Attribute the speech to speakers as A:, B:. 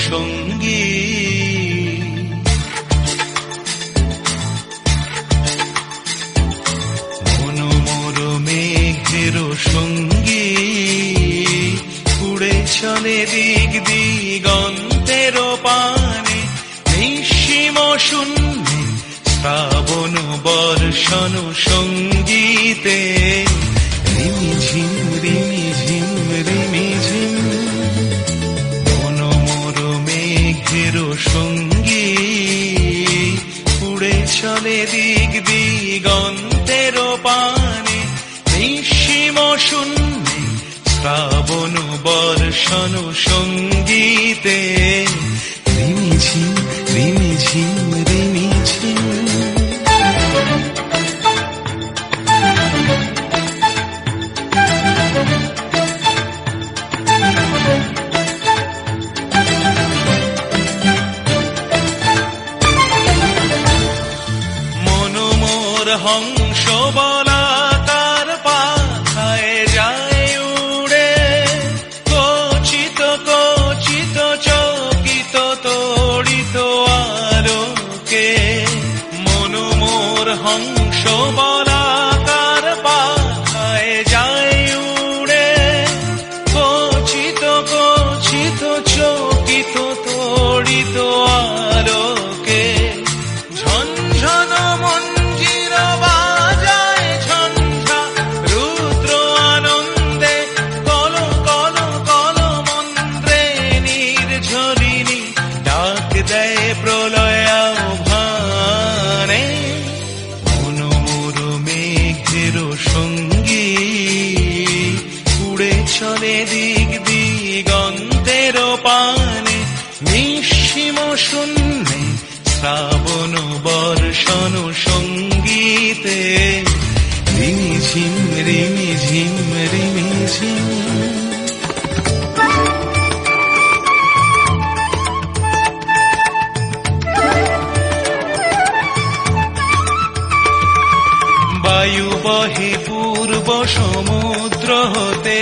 A: সঙ্গী। মনোমোর মেঘের সঙ্গী, উড়ে চলে দিক দিগন্তের পানে, নিঃসীম শূন্যে শ্রাবণ বর্ষণ সঙ্গীতে। রিমিঝিম রিমিঝিম রিমিঝিম, মনোমোর মেঘের সঙ্গী, উড়ে চলে দিক দিগন্তের পানে, নিঃসীম শূন্যে শ্রাবণ বর্ষণ সঙ্গীতে। রিমিঝিম রিমিঝিম রিমিঝিম। মনোমোর হংস বলাকার পাখায় যায় উড়ে, কচিত কচিত চকিত তড়িত আলোকে। মনোমোর হংস বলাকার পাখায় যায় উড়ে, কচিত কচিত চকিত তড়িত আলোকে। ঝনঝন মঞ্জির বাজায় ঝঞ্ঝা, রুদ্র আনন্দে কল কল কল মন্ত্রে নির্ঝরিণী ডাক দেয় প্রলয় আহ্বানে। মনোমোর মেঘের সঙ্গী, উড়ে চলে দিক দিগন্তের পানে, নিঃসীম শূন্যে শ্রাবণ বর্ষণ সঙ্গীতে। রিমিঝিম রিমিঝিম রিমিঝিম। বায়ু বহে পূর্ব সমুদ্র হতে,